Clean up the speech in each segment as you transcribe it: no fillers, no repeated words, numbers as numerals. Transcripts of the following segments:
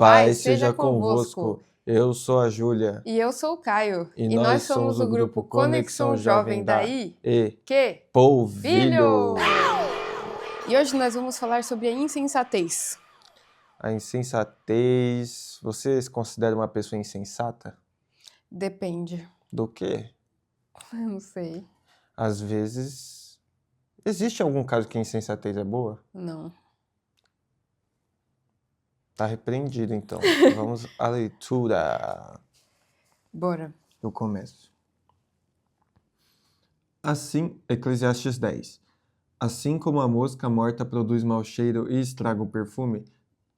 Paz seja convosco. Eu sou a Júlia. E eu sou o Caio. E nós somos o grupo Conexão Jovem da Que Polvilho. E hoje nós vamos falar sobre a insensatez. A insensatez. Você se considera uma pessoa insensata? Depende. Do quê? Eu não sei. Às vezes. Existe algum caso que a insensatez é boa? Não. Tá repreendido, então. Vamos à leitura. Bora. Eu começo. Assim, Eclesiastes 10. Assim como a mosca morta produz mau cheiro e estraga o perfume,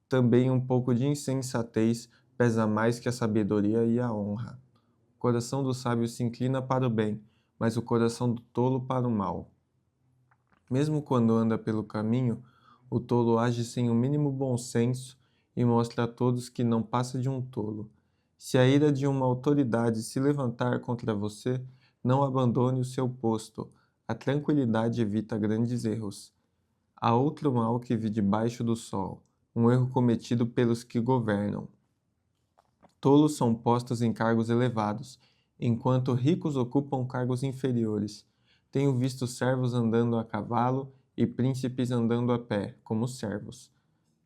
também um pouco de insensatez pesa mais que a sabedoria e a honra. O coração do sábio se inclina para o bem, mas o coração do tolo para o mal. Mesmo quando anda pelo caminho, o tolo age sem o mínimo bom senso e mostra a todos que não passa de um tolo. Se a ira de uma autoridade se levantar contra você, não abandone o seu posto. A tranquilidade evita grandes erros. Há outro mal que vi debaixo do sol, um erro cometido pelos que governam. Tolos são postos em cargos elevados, enquanto ricos ocupam cargos inferiores. Tenho visto servos andando a cavalo e príncipes andando a pé, como servos.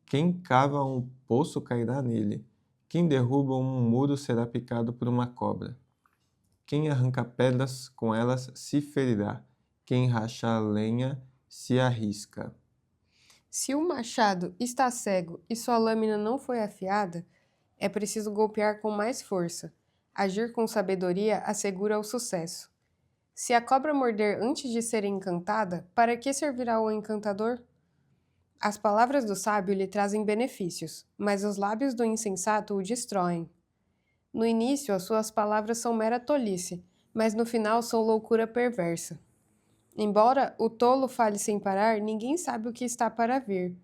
Quem cava um poço cairá nele. Quem derruba um muro será picado por uma cobra. Quem arranca pedras, com elas se ferirá. Quem racha a lenha se arrisca. Se o machado está cego e sua lâmina não foi afiada, é preciso golpear com mais força. Agir com sabedoria assegura o sucesso. Se a cobra morder antes de ser encantada, para que servirá o encantador? As palavras do sábio lhe trazem benefícios, mas os lábios do insensato o destroem. No início, as suas palavras são mera tolice, mas no final são loucura perversa. Embora o tolo fale sem parar, ninguém sabe o que está para vir.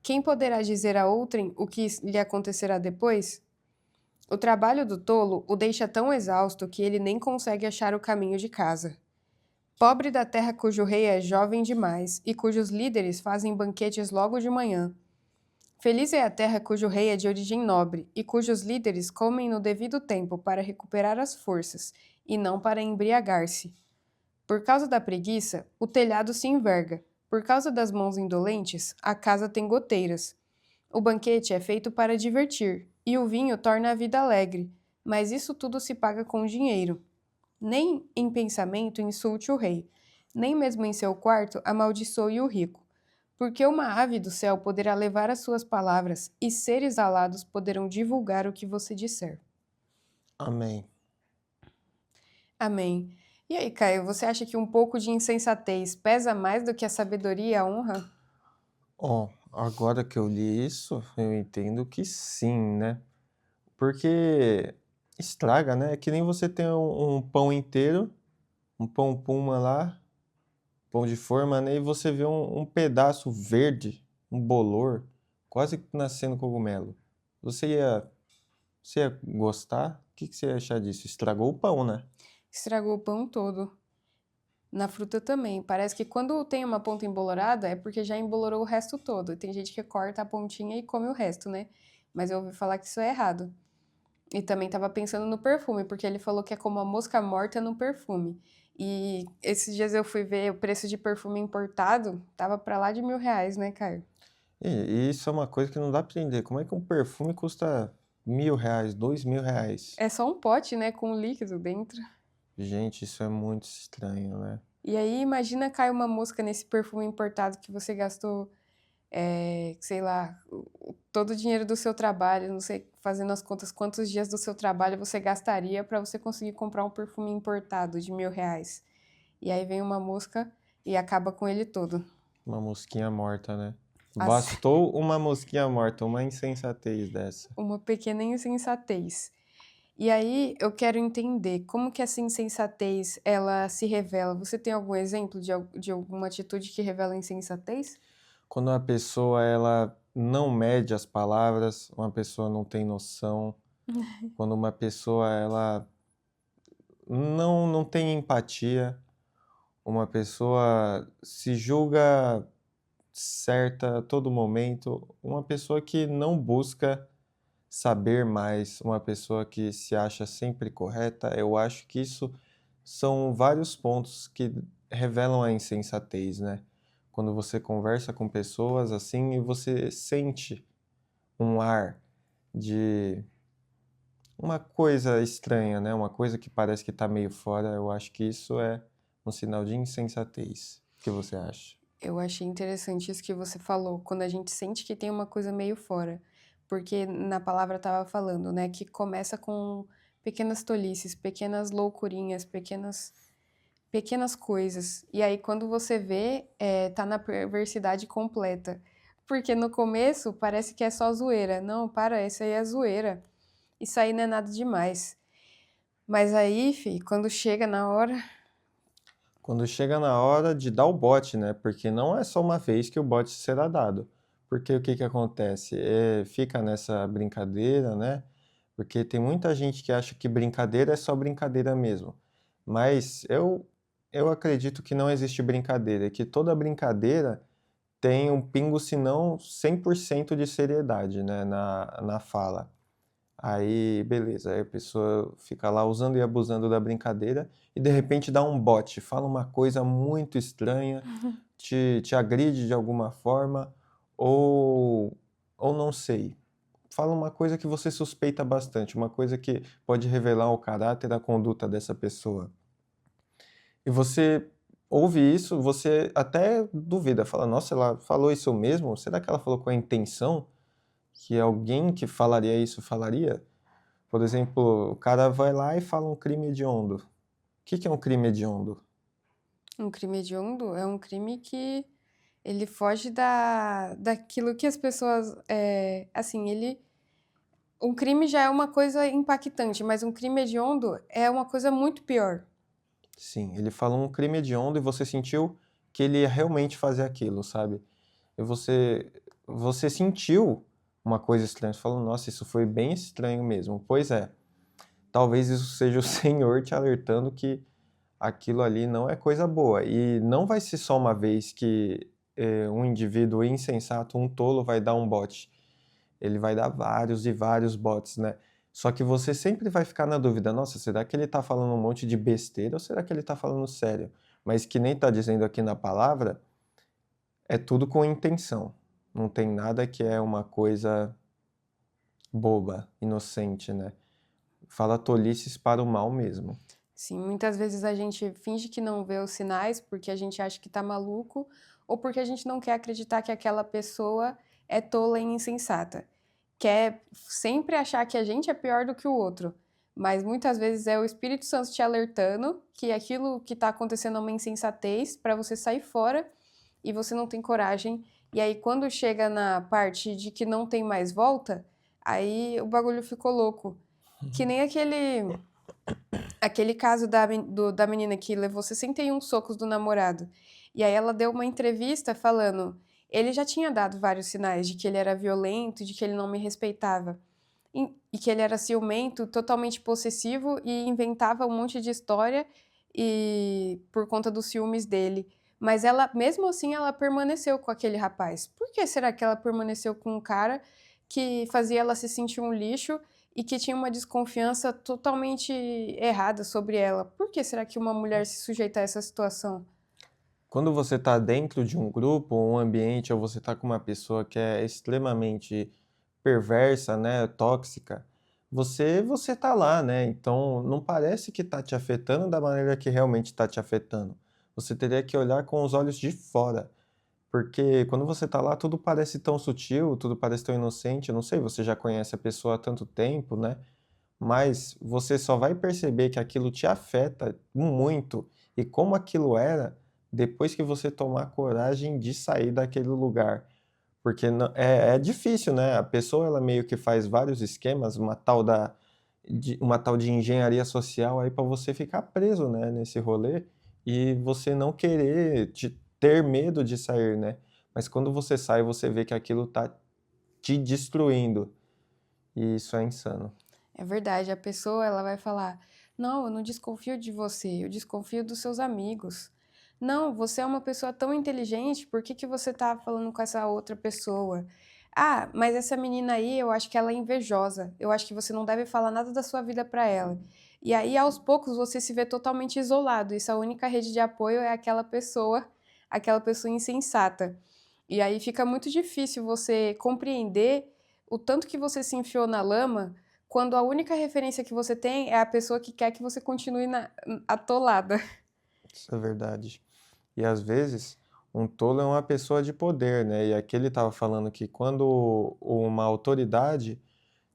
Quem poderá dizer a outrem o que lhe acontecerá depois? O trabalho do tolo o deixa tão exausto que ele nem consegue achar o caminho de casa. Pobre da terra cujo rei é jovem demais e cujos líderes fazem banquetes logo de manhã. Feliz é a terra cujo rei é de origem nobre e cujos líderes comem no devido tempo para recuperar as forças e não para embriagar-se. Por causa da preguiça, o telhado se enverga. Por causa das mãos indolentes, a casa tem goteiras. O banquete é feito para divertir e o vinho torna a vida alegre, mas isso tudo se paga com dinheiro. Nem em pensamento insulte o rei, nem mesmo em seu quarto amaldiçoe o rico, porque uma ave do céu poderá levar as suas palavras e seres alados poderão divulgar o que você disser. Amém. Amém. E aí, Caio, você acha que um pouco de insensatez pesa mais do que a sabedoria e a honra? Agora que eu li isso, eu entendo que sim, né? Porque estraga, né? É que nem você tem um pão inteiro, um pão puma lá, pão de forma, né? E você vê um pedaço verde, um bolor, quase que nascendo cogumelo. Você ia gostar? O que você ia achar disso? Estragou o pão, né? Estragou o pão todo. Na fruta também. Parece que quando tem uma ponta embolorada é porque já embolorou o resto todo. E tem gente que corta a pontinha e come o resto, né? Mas eu ouvi falar que isso é errado. E também tava pensando no perfume, porque ele falou que é como a mosca morta no perfume. E esses dias eu fui ver o preço de perfume importado, tava pra lá de R$ 1.000, né, Caio? E isso é uma coisa que não dá pra entender. Como é que um perfume custa R$ 1.000, R$ 2.000? É só um pote, né, com líquido dentro. Gente, isso é muito estranho, né? E aí imagina cair uma mosca nesse perfume importado que você gastou, sei lá, todo o dinheiro do seu trabalho, não sei, fazendo as contas, quantos dias do seu trabalho você gastaria para você conseguir comprar um perfume importado de R$ 1.000. E aí vem uma mosca e acaba com ele todo. Uma mosquinha morta, né? As- Bastou uma mosquinha morta, uma insensatez dessa. Uma pequena insensatez. E aí eu quero entender como que essa insensatez ela se revela. Você tem algum exemplo de alguma atitude que revela insensatez? Quando uma pessoa ela não mede as palavras, uma pessoa não tem noção, quando uma pessoa ela não tem empatia, uma pessoa se julga certa a todo momento, uma pessoa que não busca saber mais, uma pessoa que se acha sempre correta, eu acho que isso são vários pontos que revelam a insensatez, né? Quando você conversa com pessoas assim e você sente um ar de uma coisa estranha, né? Uma coisa que parece que está meio fora, eu acho que isso é um sinal de insensatez. O que você acha? Eu achei interessante isso que você falou, quando a gente sente que tem uma coisa meio fora. Porque na palavra estava falando, né, que começa com pequenas tolices, pequenas loucurinhas, pequenas coisas. E aí, quando você vê, tá na perversidade completa. Porque no começo parece que é só zoeira. Não, para, isso aí é zoeira. Isso aí não é nada demais. Mas aí, quando chega na hora. Quando chega na hora de dar o bote, né? Porque não é só uma vez que o bote será dado. Porque o que que acontece? Fica nessa brincadeira, né? Porque tem muita gente que acha que brincadeira é só brincadeira mesmo. Mas eu acredito que não existe brincadeira, que toda brincadeira tem um pingo, se não 100% de seriedade, né, na fala. Aí, beleza, aí a pessoa fica lá usando e abusando da brincadeira e de repente dá um bote, fala uma coisa muito estranha, te agride de alguma forma, ou, ou não sei, fala uma coisa que você suspeita bastante, uma coisa que pode revelar o caráter, a conduta dessa pessoa. E você ouve isso, você até duvida, fala, nossa, ela falou isso mesmo? Será que ela falou com a intenção que alguém que falaria isso falaria? Por exemplo, o cara vai lá e fala um crime hediondo. O que que é um crime hediondo? Um crime hediondo é um crime que ele foge daquilo que as pessoas. Assim, ele. Um crime já é uma coisa impactante, mas um crime hediondo é uma coisa muito pior. Sim, ele falou um crime hediondo e você sentiu que ele ia realmente fazer aquilo, sabe? E você sentiu uma coisa estranha. Você falou, nossa, isso foi bem estranho mesmo. Pois é, talvez isso seja o Senhor te alertando que aquilo ali não é coisa boa. E não vai ser só uma vez que um indivíduo insensato, um tolo, vai dar um bote. Ele vai dar vários e vários bots, né? Só que você sempre vai ficar na dúvida, nossa, será que ele tá falando um monte de besteira ou será que ele tá falando sério? Mas que nem tá dizendo aqui na palavra, é tudo com intenção. Não tem nada que é uma coisa boba, inocente, né? Fala tolices para o mal mesmo. Sim, muitas vezes a gente finge que não vê os sinais porque a gente acha que tá maluco ou porque a gente não quer acreditar que aquela pessoa é tola e insensata. Quer sempre achar que a gente é pior do que o outro. Mas muitas vezes é o Espírito Santo te alertando que aquilo que está acontecendo é uma insensatez para você sair fora e você não tem coragem. E aí, quando chega na parte de que não tem mais volta, aí o bagulho ficou louco. Que nem aquele caso da menina que levou 61 socos do namorado. E aí ela deu uma entrevista falando: ele já tinha dado vários sinais de que ele era violento, de que ele não me respeitava. E que ele era ciumento, totalmente possessivo e inventava um monte de história e por conta dos ciúmes dele. Mas ela, mesmo assim, ela permaneceu com aquele rapaz. Por que será que ela permaneceu com um cara que fazia ela se sentir um lixo e que tinha uma desconfiança totalmente errada sobre ela? Por que será que uma mulher se sujeita a essa situação? Quando você está dentro de um grupo, um ambiente, ou você está com uma pessoa que é extremamente perversa, né, tóxica, você tá lá, né? Então não parece que está te afetando da maneira que realmente está te afetando. Você teria que olhar com os olhos de fora, porque quando você está lá, tudo parece tão sutil, tudo parece tão inocente. Eu não sei, você já conhece a pessoa há tanto tempo, né? Mas você só vai perceber que aquilo te afeta muito e como aquilo era depois que você tomar coragem de sair daquele lugar. Porque é difícil, né? A pessoa ela meio que faz vários esquemas, uma tal de engenharia social aí para você ficar preso, né, nesse rolê e você não querer ter medo de sair, né? Mas quando você sai, você vê que aquilo tá te destruindo e isso é insano. É verdade, a pessoa ela vai falar: "Não, eu não desconfio de você, eu desconfio dos seus amigos. Não, você é uma pessoa tão inteligente, por que que você tá falando com essa outra pessoa?" Ah, mas essa menina aí, eu acho que ela é invejosa. Eu acho que você não deve falar nada da sua vida pra ela. E aí, aos poucos, você se vê totalmente isolado. E sua única rede de apoio é aquela pessoa insensata. E aí fica muito difícil você compreender o tanto que você se enfiou na lama quando a única referência que você tem é a pessoa que quer que você continue atolada. Isso é verdade. E às vezes, um tolo é uma pessoa de poder, né? E aqui ele estava falando que quando uma autoridade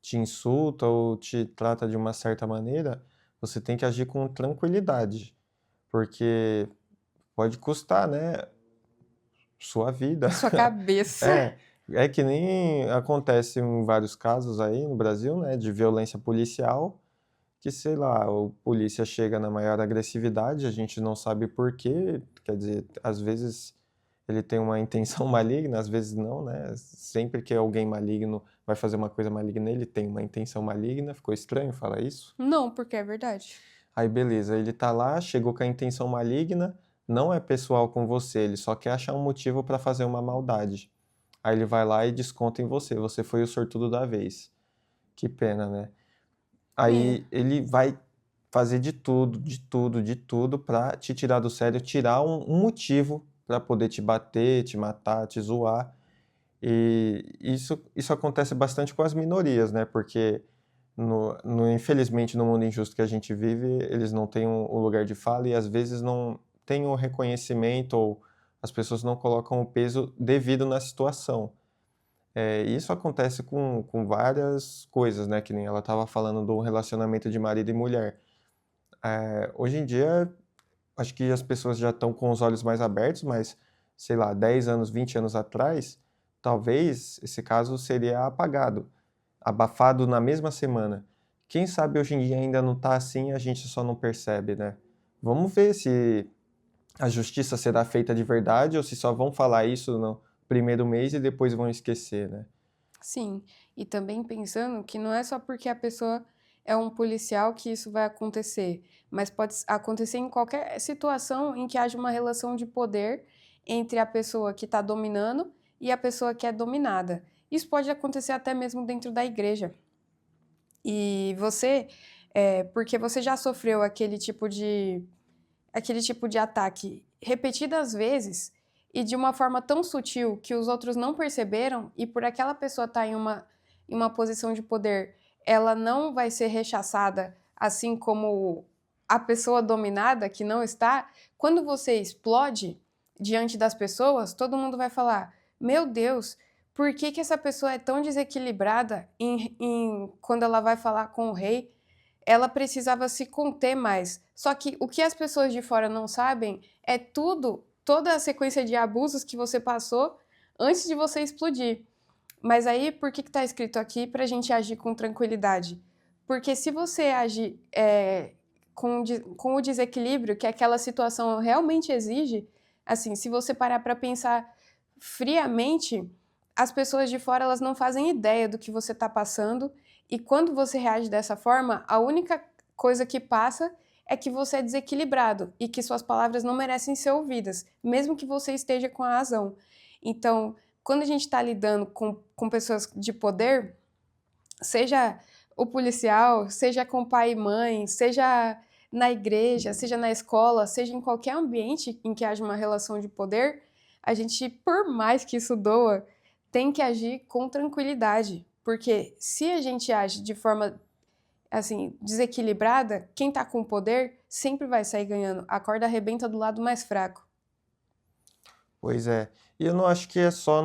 te insulta ou te trata de uma certa maneira, você tem que agir com tranquilidade, porque pode custar, né? Sua vida. A sua cabeça. É, é que nem acontece em vários casos aí no Brasil, né, de violência policial, que sei lá, o polícia chega na maior agressividade, a gente não sabe por quê, quer dizer, às vezes ele tem uma intenção maligna, às vezes não, né? Sempre que alguém maligno vai fazer uma coisa maligna, ele tem uma intenção maligna, ficou estranho falar isso? Não, porque é verdade. Aí beleza, ele tá lá, chegou com a intenção maligna, não é pessoal com você, ele só quer achar um motivo para fazer uma maldade. Aí ele vai lá e desconta em você, você foi o sortudo da vez. Que pena, né? É. Aí ele vai fazer de tudo pra te tirar do sério, tirar um motivo pra poder te bater, te matar, te zoar. E isso acontece bastante com as minorias, né? Porque infelizmente no mundo injusto que a gente vive, eles não têm o lugar de fala e às vezes não têm o reconhecimento ou as pessoas não colocam o peso devido na situação. Isso acontece com várias coisas, né? Que nem ela estava falando do relacionamento de marido e mulher. Hoje em dia, acho que as pessoas já estão com os olhos mais abertos, mas, sei lá, 10 anos, 20 anos atrás, talvez esse caso seria apagado, abafado na mesma semana. Quem sabe hoje em dia ainda não está assim e a gente só não percebe, né? Vamos ver se a justiça será feita de verdade ou se só vão falar isso no primeiro mês e depois vão esquecer, né? Sim, e também pensando que não é só porque a pessoa é um policial que isso vai acontecer, mas pode acontecer em qualquer situação em que haja uma relação de poder entre a pessoa que está dominando e a pessoa que é dominada. Isso pode acontecer até mesmo dentro da igreja. E você, porque você já sofreu aquele tipo de ataque repetidas vezes e de uma forma tão sutil que os outros não perceberam, e por aquela pessoa estar em uma posição de poder, ela não vai ser rechaçada, assim como a pessoa dominada que não está. Quando você explode diante das pessoas, todo mundo vai falar: Meu Deus, por que, que essa pessoa é tão desequilibrada quando ela vai falar com o rei? Ela precisava se conter mais. Só que o que as pessoas de fora não sabem é toda a sequência de abusos que você passou antes de você explodir. Mas aí, por que está escrito aqui para a gente agir com tranquilidade? Porque se você agir com o desequilíbrio que aquela situação realmente exige, assim, se você parar para pensar friamente, as pessoas de fora elas não fazem ideia do que você está passando, e quando você reage dessa forma, a única coisa que passa é que você é desequilibrado e que suas palavras não merecem ser ouvidas, mesmo que você esteja com a razão. Então, quando a gente está lidando com pessoas de poder, seja o policial, seja com pai e mãe, seja na igreja, seja na escola, seja em qualquer ambiente em que haja uma relação de poder, a gente, por mais que isso doa, tem que agir com tranquilidade. Porque se a gente age de forma assim, desequilibrada, quem tá com o poder sempre vai sair ganhando. A corda arrebenta do lado mais fraco. Pois é. E eu não acho que é só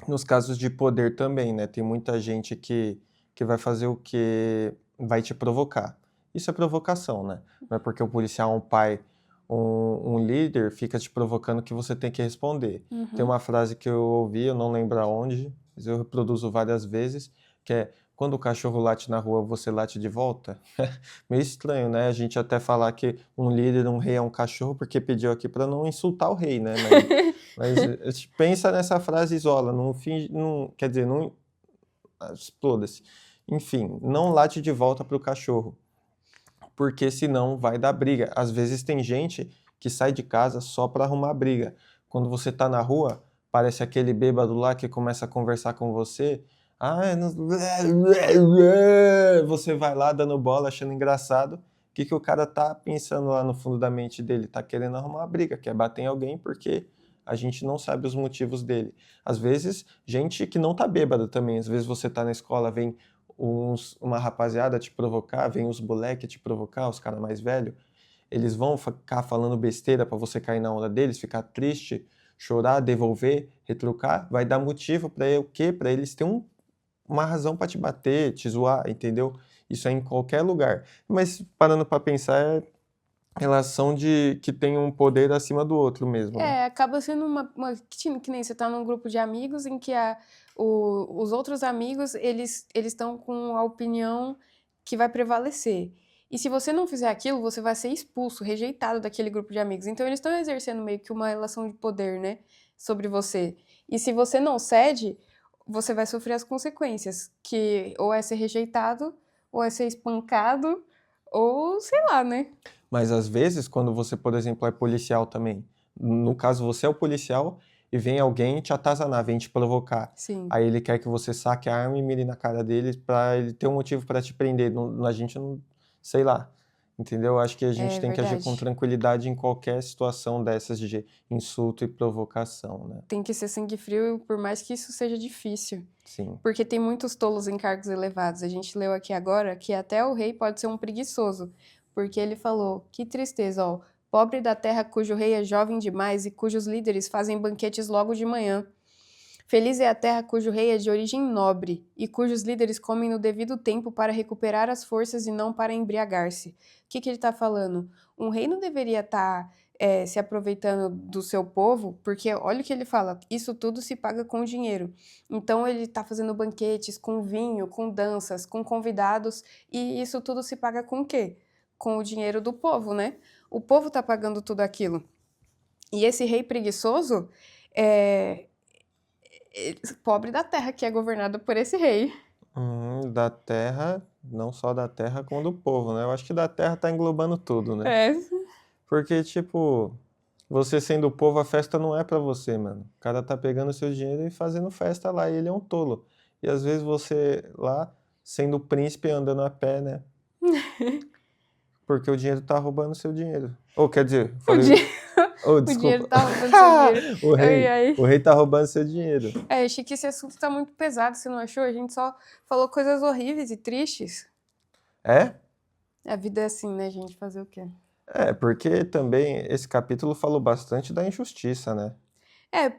nos casos de poder também, né? Tem muita gente que vai fazer o que vai te provocar. Isso é provocação, né? Não é porque o policial é um pai, um líder, fica te provocando que você tem que responder. Tem Uhum. uma frase que eu ouvi, eu não lembro aonde, mas eu reproduzo várias vezes, que é: quando o cachorro late na rua, você late de volta? Meio estranho, né? A gente até falar que um líder, um rei é um cachorro, porque pediu aqui para não insultar o rei, né? Mas pensa nessa frase e isola, não finge, não, quer dizer, não exploda-se. Enfim, não late de volta pro cachorro, porque senão vai dar briga. Às vezes tem gente que sai de casa só para arrumar briga. Quando você tá na rua, aparece aquele bêbado lá que começa a conversar com você. Você vai lá dando bola, achando engraçado. O que o cara tá pensando lá no fundo da mente dele? Tá querendo arrumar uma briga, quer bater em alguém porque a gente não sabe os motivos dele. Às vezes, gente que não tá bêbada também. Às vezes você tá na escola, vem uma rapaziada te provocar, vem os moleques te provocar, os caras mais velhos. Eles vão ficar falando besteira pra você cair na onda deles, ficar triste, chorar, devolver, retrucar. Vai dar motivo pra o quê? Pra eles terem uma razão pra te bater, te zoar, entendeu? Isso é em qualquer lugar. Mas parando pra pensar, é relação de que tem um poder acima do outro mesmo, né? Acaba sendo que nem você tá num grupo de amigos em que os outros amigos, eles estão com a opinião que vai prevalecer. E se você não fizer aquilo, você vai ser expulso, rejeitado daquele grupo de amigos. Então eles estão exercendo meio que uma relação de poder, né, sobre você. E se você não cede, você vai sofrer as consequências, que ou é ser rejeitado, ou é ser espancado, ou sei lá, né? Mas às vezes, quando você, por exemplo, é policial também, no caso você é o policial e vem alguém te atazanar, vem te provocar. Sim. Aí ele quer que você saque a arma e mire na cara dele pra ele ter um motivo pra te prender. A gente não, sei lá, entendeu? Acho que a gente tem que agir com Verdade. tranquilidade em qualquer situação dessas de insulto e provocação, né? Tem que ser sangue frio, por mais que isso seja difícil. Sim. Porque tem muitos tolos em cargos elevados. A gente leu aqui agora que até o rei pode ser um preguiçoso, porque ele falou: que tristeza, ó, pobre da terra cujo rei é jovem demais e cujos líderes fazem banquetes logo de manhã. Feliz é a terra cujo rei é de origem nobre e cujos líderes comem no devido tempo para recuperar as forças e não para embriagar-se. O que ele está falando? Um rei não deveria estar se aproveitando do seu povo, porque olha o que ele fala, isso tudo se paga com dinheiro. Então ele está fazendo banquetes com vinho, com danças, com convidados, e isso tudo se paga com o quê? Com o dinheiro do povo, né? O povo está pagando tudo aquilo. E esse rei preguiçoso pobre da terra que é governado por esse rei. Da terra, não só da terra, como do povo, né? Eu acho que da terra tá englobando tudo, né? Porque, tipo, você sendo o povo, a festa não é pra você, mano. O cara tá pegando seu dinheiro e fazendo festa lá, e ele é um tolo. E às vezes você lá, sendo o príncipe, andando a pé, né? Porque o dinheiro tá roubando seu dinheiro. Ou quer dizer, falei... Oh, O dinheiro desculpa. tá roubando seu dinheiro. O rei tá roubando seu dinheiro. Achei que esse assunto tá muito pesado, você não achou? A gente só falou coisas horríveis e tristes. É? A vida é assim, né, gente? Fazer o quê? Porque também esse capítulo falou bastante da injustiça, né?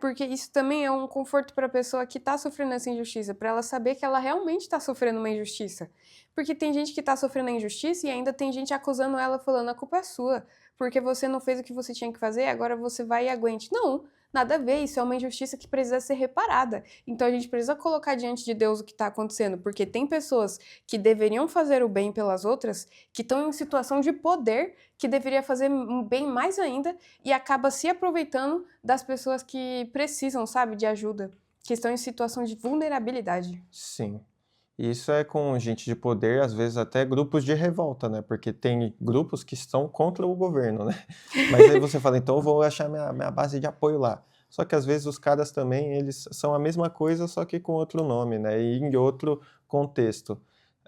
Porque isso também é um conforto para a pessoa que tá sofrendo essa injustiça, para ela saber que ela realmente tá sofrendo uma injustiça. Porque tem gente que tá sofrendo a injustiça e ainda tem gente acusando ela, falando: a culpa é sua, porque você não fez o que você tinha que fazer, agora você vai e aguente. Não, nada a ver, isso é uma injustiça que precisa ser reparada. Então a gente precisa colocar diante de Deus o que tá acontecendo, porque tem pessoas que deveriam fazer o bem pelas outras, que estão em situação de poder, que deveria fazer um bem mais ainda, e acaba se aproveitando das pessoas que precisam, sabe, de ajuda, que estão em situação de vulnerabilidade. Sim. E isso é com gente de poder, às vezes até grupos de revolta, né? Porque tem grupos que estão contra o governo, né? Mas aí você fala, então eu vou achar minha base de apoio lá. Só que às vezes os caras também, eles são a mesma coisa, só que com outro nome, né? E em outro contexto.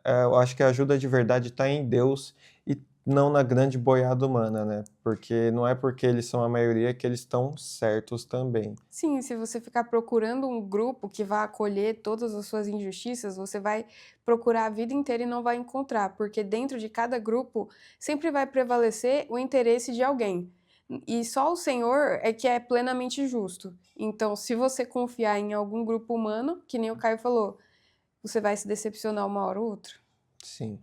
Eu acho que a ajuda de verdade está em Deus e não na grande boiada humana, né? Porque não é porque eles são a maioria que eles estão certos também. Sim, se você ficar procurando um grupo que vá acolher todas as suas injustiças, você vai procurar a vida inteira e não vai encontrar, porque dentro de cada grupo sempre vai prevalecer o interesse de alguém. E só o Senhor é que é plenamente justo. Então, se você confiar em algum grupo humano, que nem o Caio falou, você vai se decepcionar uma hora ou outra. Sim.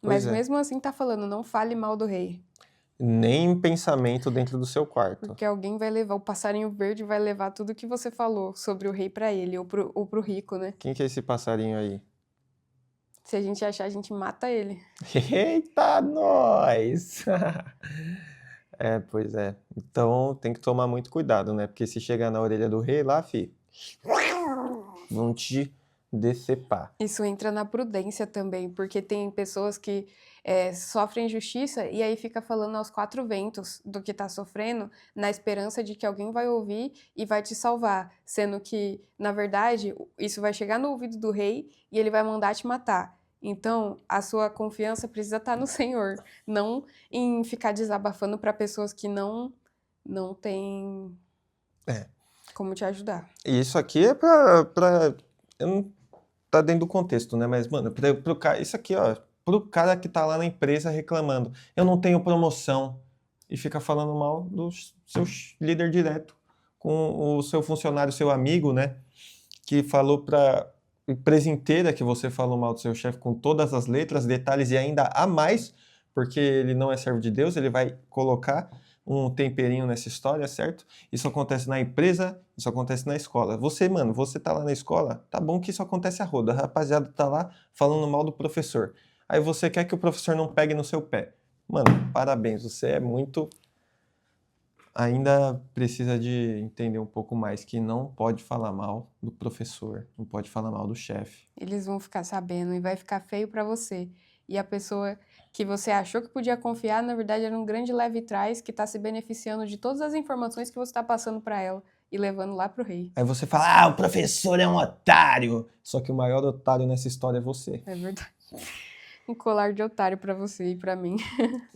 Mas Pois é. mesmo assim tá falando, não fale mal do rei. Nem pensamento dentro do seu quarto. Porque alguém vai levar, o passarinho verde vai levar tudo que você falou sobre o rei pra ele, ou pro rico, né? Quem que é esse passarinho aí? Se a gente achar, a gente mata ele. Eita, nós! Pois é. Então tem que tomar muito cuidado, né? Porque se chegar na orelha do rei lá, fi, vão te decepar. Isso entra na prudência também, porque tem pessoas que sofrem injustiça e aí fica falando aos quatro ventos do que tá sofrendo, na esperança de que alguém vai ouvir e vai te salvar, sendo que, na verdade, isso vai chegar no ouvido do rei e ele vai mandar te matar. Então, a sua confiança precisa estar no Senhor, não em ficar desabafando para pessoas que não têm É. como te ajudar. E isso aqui é pra eu não tá dentro do contexto, né? Mas, mano, pro cara, isso aqui, ó, pro cara que tá lá na empresa reclamando, eu não tenho promoção, e fica falando mal do seu líder direto, com o seu funcionário, seu amigo, né? Que falou pra empresa inteira que você falou mal do seu chefe com todas as letras, detalhes e ainda a mais, porque ele não é servo de Deus, ele vai colocar um temperinho nessa história, certo? Isso acontece na empresa, isso acontece na escola. Você, mano, você tá lá na escola, tá bom que isso acontece a roda, a rapaziada tá lá falando mal do professor. Aí você quer que o professor não pegue no seu pé. Mano, parabéns, você é muito... Ainda precisa de entender um pouco mais que não pode falar mal do professor, não pode falar mal do chefe. Eles vão ficar sabendo e vai ficar feio pra você. E a pessoa que você achou que podia confiar, na verdade, era um grande leve-trás que tá se beneficiando de todas as informações que você tá passando pra ela e levando lá pro rei. Aí você fala, o professor é um otário. Só que o maior otário nessa história é você. É verdade. Um colar de otário pra você e pra mim.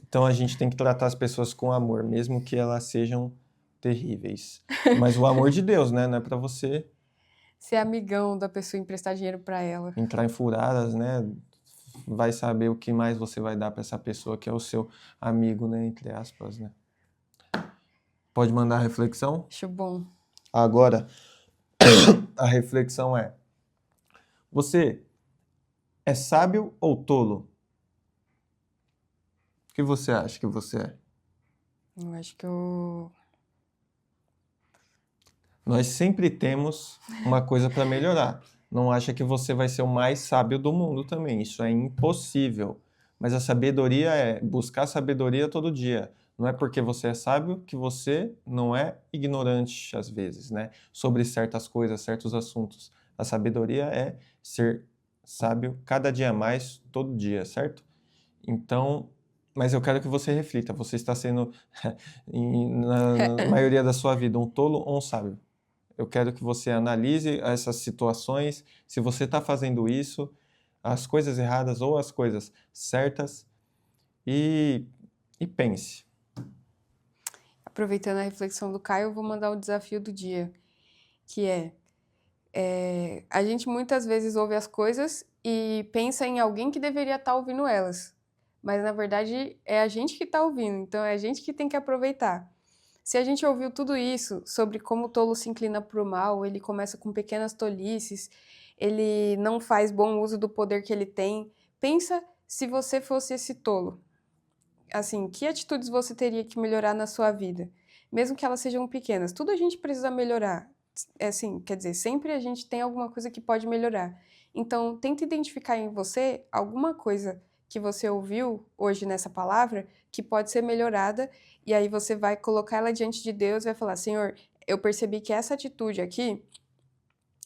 Então a gente tem que tratar as pessoas com amor, mesmo que elas sejam terríveis. Mas o amor de Deus, né? Não é pra você Ser amigão da pessoa e emprestar dinheiro pra ela. entrar em furadas, né? Vai saber o que mais você vai dar pra essa pessoa que é o seu amigo, né? Entre aspas, né? Pode mandar a reflexão? Acho bom. Agora, a reflexão é: você é sábio ou tolo? O que você acha que você é? Eu acho que eu... Nós sempre temos uma coisa para melhorar. Não acha que você vai ser o mais sábio do mundo também. Isso é impossível. Mas a sabedoria é buscar sabedoria todo dia. Não é porque você é sábio que você não é ignorante, às vezes, né? Sobre certas coisas, certos assuntos. A sabedoria é ser sábio cada dia mais, todo dia, certo? Então, mas eu quero que você reflita. Você está sendo, na maioria da sua vida, um tolo ou um sábio? Eu quero que você analise essas situações, se você está fazendo isso, as coisas erradas ou as coisas certas, e pense. Aproveitando a reflexão do Caio, eu vou mandar o desafio do dia, que a gente muitas vezes ouve as coisas e pensa em alguém que deveria estar ouvindo elas, mas na verdade é a gente que está ouvindo, então é a gente que tem que aproveitar. Se a gente ouviu tudo isso sobre como o tolo se inclina para o mal, ele começa com pequenas tolices, ele não faz bom uso do poder que ele tem, pensa se você fosse esse tolo. Assim, que atitudes você teria que melhorar na sua vida? Mesmo que elas sejam pequenas, tudo a gente precisa melhorar. Assim, quer dizer, sempre a gente tem alguma coisa que pode melhorar. Então, tenta identificar em você alguma coisa que você ouviu hoje nessa palavra que pode ser melhorada, e aí você vai colocar ela diante de Deus e vai falar: Senhor, eu percebi que essa atitude aqui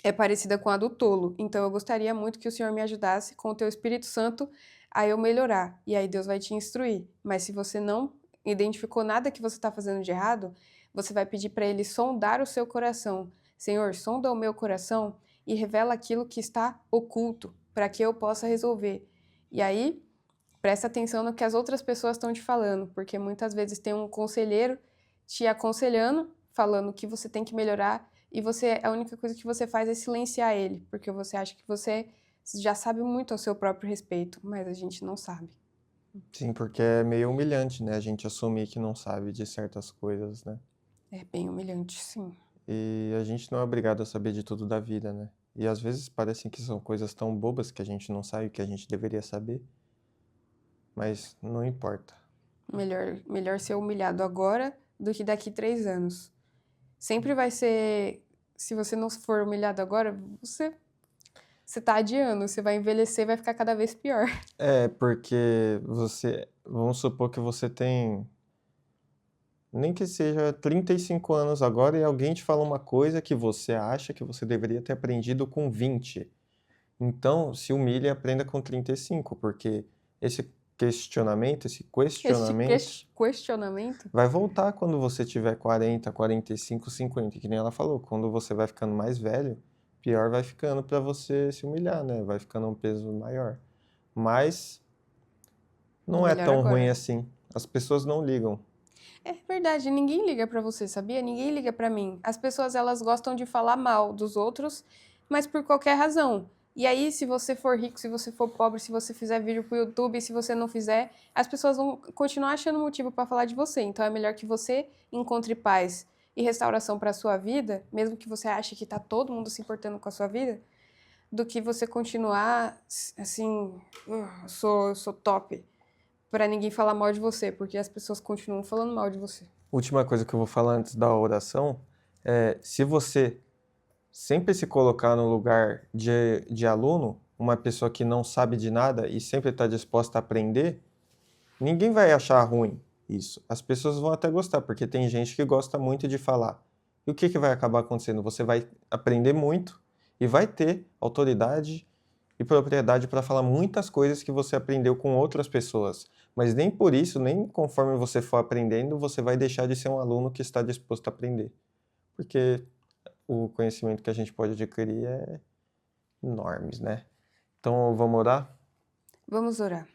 é parecida com a do tolo, então eu gostaria muito que o Senhor me ajudasse com o teu Espírito Santo a eu melhorar. E aí Deus vai te instruir. Mas se você não identificou nada que você está fazendo de errado, você vai pedir para Ele sondar o seu coração. Senhor, sonda o meu coração e revela aquilo que está oculto, para que eu possa resolver. E aí, presta atenção no que as outras pessoas estão te falando, porque muitas vezes tem um conselheiro te aconselhando, falando que você tem que melhorar, e a única coisa que você faz é silenciar ele, porque você acha que você já sabe muito ao seu próprio respeito, mas a gente não sabe. Sim, porque é meio humilhante, né? A gente assumir que não sabe de certas coisas, né? É bem humilhante, sim. E a gente não é obrigado a saber de tudo da vida, né? E às vezes parecem que são coisas tão bobas que a gente não sabe que a gente deveria saber, mas não importa. Melhor ser humilhado agora do que daqui 3 anos. Sempre vai ser... Se você não for humilhado agora, você tá adiando, você vai envelhecer, vai ficar cada vez pior. É, porque vamos supor que você tem, nem que seja 35 anos agora e alguém te fala uma coisa que você acha que você deveria ter aprendido com 20. Então, se humilhe e aprenda com 35, porque esse questionamento, esse Questionamento? vai voltar quando você tiver 40, 45, 50, que nem ela falou. Quando você vai ficando mais velho, pior vai ficando para você se humilhar, né? Vai ficando um peso maior. Mas não é Melhor tão ruim agora. assim. As pessoas não ligam. É verdade, ninguém liga pra você, sabia? Ninguém liga pra mim. As pessoas, elas gostam de falar mal dos outros, mas por qualquer razão. E aí, se você for rico, se você for pobre, se você fizer vídeo pro YouTube, se você não fizer, as pessoas vão continuar achando motivo pra falar de você. Então é melhor que você encontre paz e restauração pra sua vida, mesmo que você ache que tá todo mundo se importando com a sua vida, do que você continuar assim, sou top, pra ninguém falar mal de você, porque as pessoas continuam falando mal de você. Última coisa que eu vou falar antes da oração é: se você sempre se colocar no lugar de aluno, uma pessoa que não sabe de nada e sempre está disposta a aprender, ninguém vai achar ruim isso. As pessoas vão até gostar, porque tem gente que gosta muito de falar. E o que vai acabar acontecendo? Você vai aprender muito e vai ter autoridade e propriedade para falar muitas coisas que você aprendeu com outras pessoas. Mas nem por isso, nem conforme você for aprendendo, você vai deixar de ser um aluno que está disposto a aprender. Porque o conhecimento que a gente pode adquirir é enormes, né? Então, vamos orar? Vamos orar.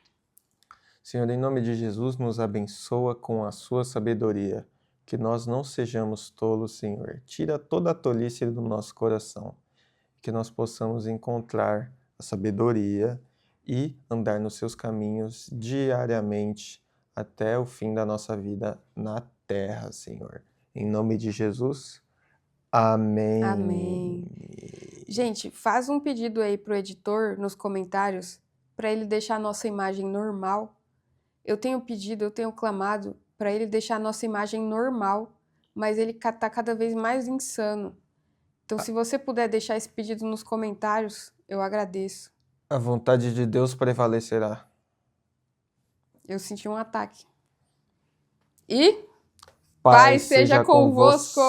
Senhor, em nome de Jesus, nos abençoa com a sua sabedoria, que nós não sejamos tolos, Senhor. Tira toda a tolice do nosso coração, que nós possamos encontrar a sabedoria e andar nos seus caminhos diariamente até o fim da nossa vida na terra, Senhor. Em nome de Jesus, amém. Amém. Gente, faz um pedido aí pro editor nos comentários para ele deixar a nossa imagem normal. Eu tenho pedido, eu tenho clamado para ele deixar a nossa imagem normal, mas ele tá cada vez mais insano. Então, se você puder deixar esse pedido nos comentários, eu agradeço. A vontade de Deus prevalecerá. Eu senti um ataque. E Paz seja convosco!